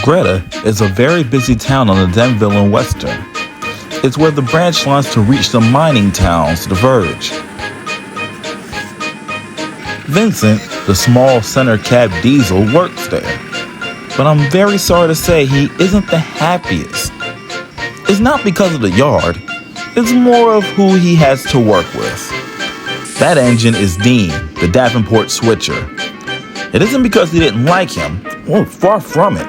Greta is a very busy town on the Denville and Western. It's where the branch lines to reach the mining towns diverge. Vincent, the small center cab diesel, works there. But I'm very sorry to say he isn't the happiest. It's not because of the yard. It's more of who he has to work with. That engine is Dean, the Davenport switcher. It isn't because he didn't like him. Oh, far from it.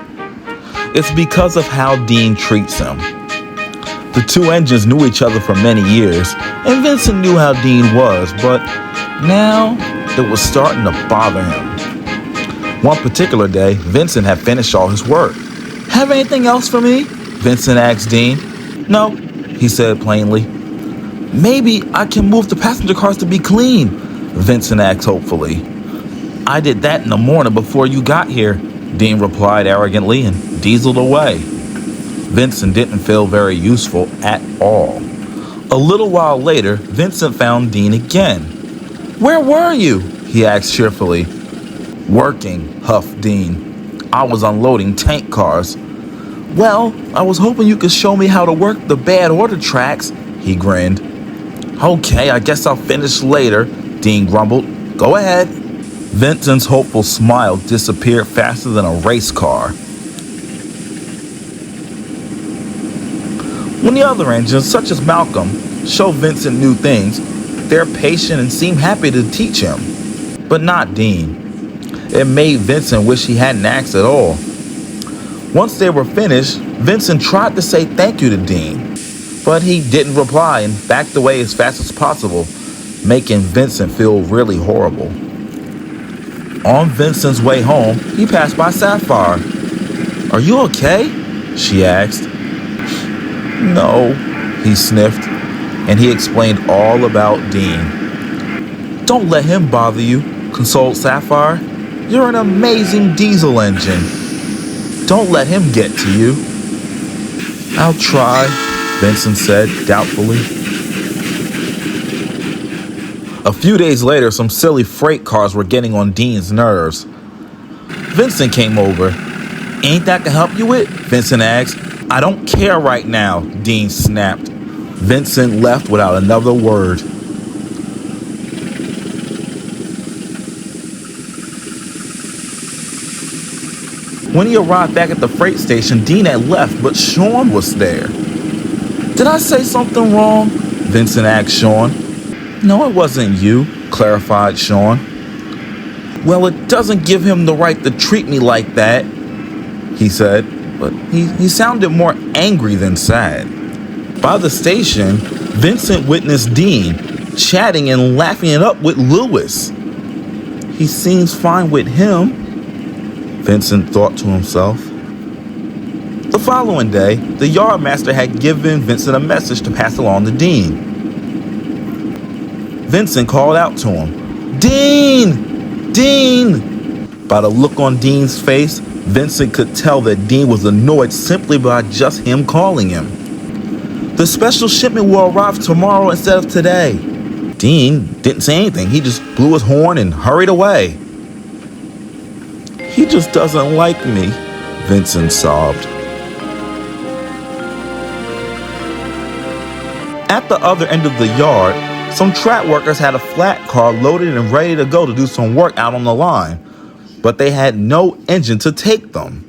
It's because of how Dean treats him. The two engines knew each other for many years, and Vincent knew how Dean was, but now it was starting to bother him. One particular day, Vincent had finished all his work. "Have anything else for me?" Vincent asked Dean. "No," he said plainly. "Maybe I can move the passenger cars to be clean," Vincent asked hopefully. "I did that in the morning before you got here," Dean replied arrogantly and dieseled away. Vincent didn't feel very useful at all. A little while later, Vincent found Dean again. "Where were you?" he asked cheerfully. "Working," huffed Dean. "I was unloading tank cars." "Well, I was hoping you could show me how to work the bad order tracks," he grinned. "Okay, I guess I'll finish later," Dean grumbled. "Go ahead." Vincent's hopeful smile disappeared faster than a race car. When the other engines, such as Malcolm, show Vincent new things, they're patient and seem happy to teach him. But not Dean. It made Vincent wish he hadn't asked at all. Once they were finished, Vincent tried to say thank you to Dean, but he didn't reply and backed away as fast as possible, making Vincent feel really horrible. On Vincent's way home, he passed by Sapphire. "Are you okay?" she asked. "No," he sniffed, and he explained all about Dean. "Don't let him bother you," consoled Sapphire. "You're an amazing diesel engine. Don't let him get to you." "I'll try," Vincent said doubtfully. A few days later, some silly freight cars were getting on Dean's nerves. Vincent came over. "Ain't that can help you with?" Vincent asked. "I don't care right now," Dean snapped. Vincent left without another word. When he arrived back at the freight station, Dean had left, but Sean was there. "Did I say something wrong?" Vincent asked Sean. "No, it wasn't you," clarified Sean. "Well, it doesn't give him the right to treat me like that," he said, but he sounded more angry than sad. By the station, Vincent witnessed Dean chatting and laughing it up with Lewis. "He seems fine with him," Vincent thought to himself. The following day, the yardmaster had given Vincent a message to pass along to Dean. Vincent called out to him, "Dean! Dean!" By the look on Dean's face, Vincent could tell that Dean was annoyed simply by just him calling him. "The special shipment will arrive tomorrow instead of today." Dean didn't say anything. He just blew his horn and hurried away. "He just doesn't like me," Vincent sobbed. At the other end of the yard, some track workers had a flat car loaded and ready to go to do some work out on the line, but they had no engine to take them.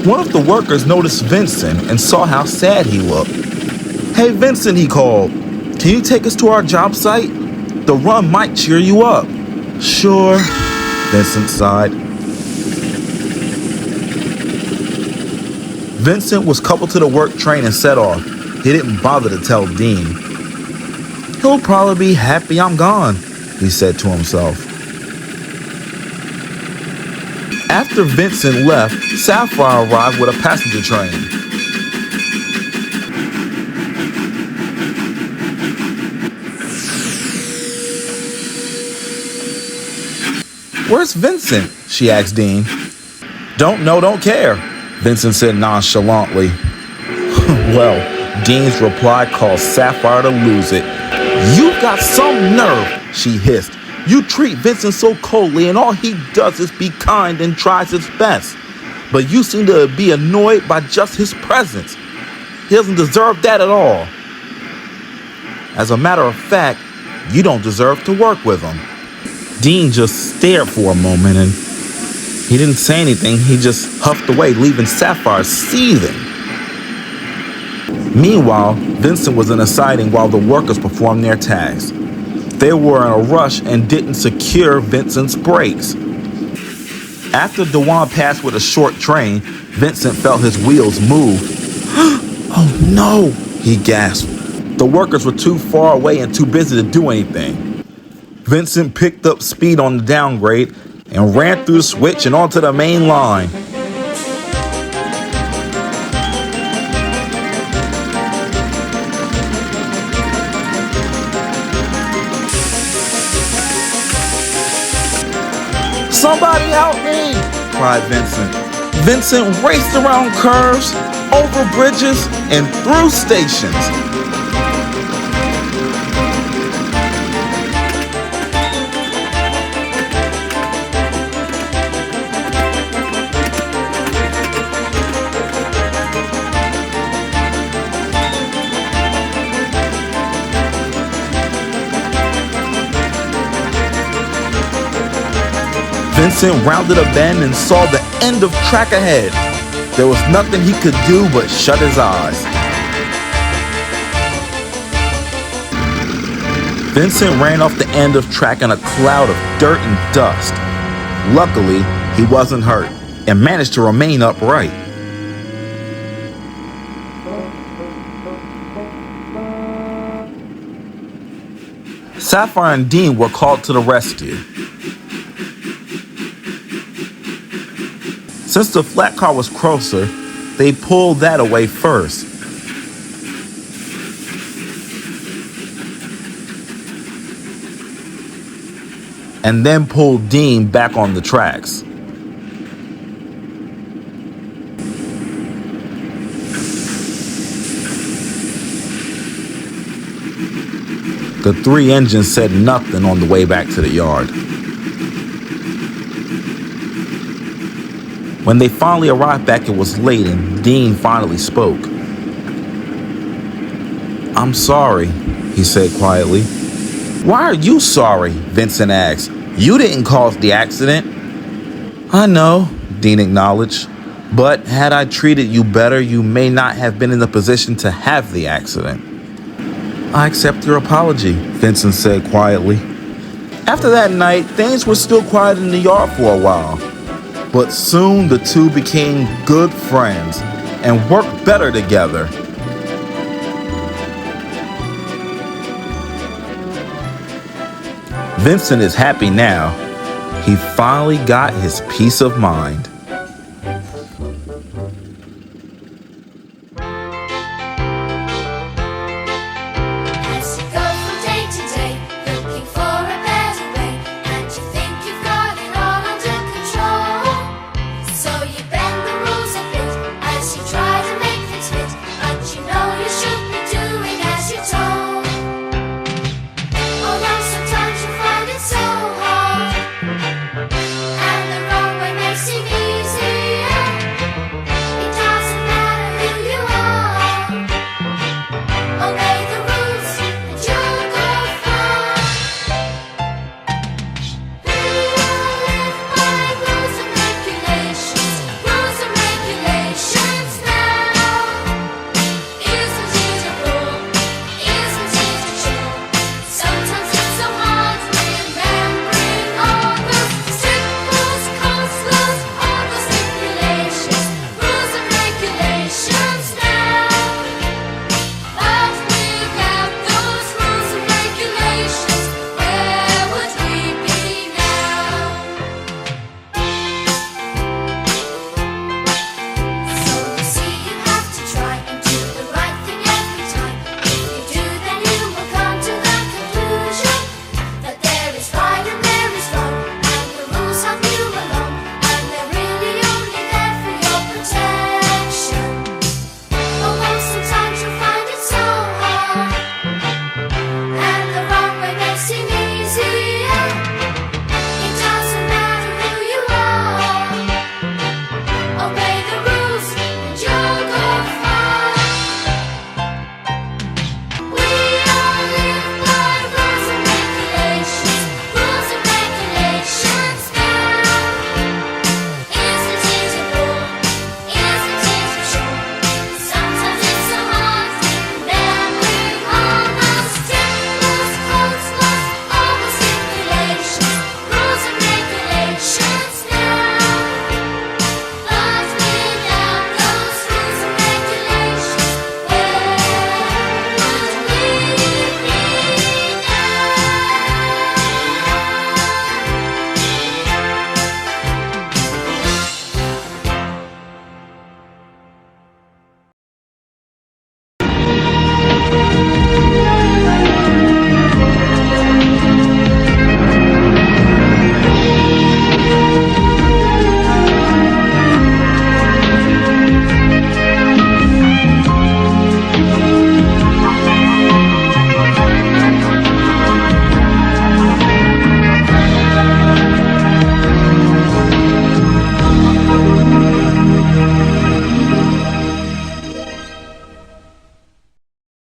One of the workers noticed Vincent and saw how sad he looked. "Hey Vincent," he called, "can you take us to our job site? The run might cheer you up." "Sure," Vincent sighed. Vincent was coupled to the work train and set off. He didn't bother to tell Dean. "He'll probably be happy I'm gone," he said to himself. After Vincent left, Sapphire arrived with a passenger train. "Where's Vincent?" she asked Dean. "Don't know, don't care," Vincent said nonchalantly. Well, Dean's reply caused Sapphire to lose it. "You've got some nerve," she hissed. "You treat Vincent so coldly and all he does is be kind and tries his best. but you seem to be annoyed by just his presence. He doesn't deserve that at all. As a matter of fact, you don't deserve to work with him." Dean just stared for a moment and he didn't say anything. He just huffed away, leaving Sapphire seething. Meanwhile, Vincent was in a siding while the workers performed their tasks. They were in a rush and didn't secure Vincent's brakes. After Dewan passed with a short train, Vincent felt his wheels move. "Oh no," he gasped. The workers were too far away and too busy to do anything. Vincent picked up speed on the downgrade and ran through the switch and onto the main line. "Somebody help me!" cried Vincent. Vincent raced around curves, over bridges, and through stations. Vincent rounded a bend and saw the end of track ahead. There was nothing he could do but shut his eyes. Vincent ran off the end of track in a cloud of dirt and dust. Luckily, he wasn't hurt and managed to remain upright. Sapphire and Dean were called to the rescue. Since the flat car was closer, they pulled that away first. And then pulled Dean back on the tracks. The three engines said nothing on the way back to the yard. When they finally arrived back, it was late and Dean finally spoke. "I'm sorry," he said quietly. "Why are you sorry?" Vincent asked. "You didn't cause the accident." "I know," Dean acknowledged. "But had I treated you better, you may not have been in the position to have the accident." "I accept your apology," Vincent said quietly. After that night, things were still quiet in the yard for a while. But soon the two became good friends and worked better together. Vincent is happy now. He finally got his peace of mind.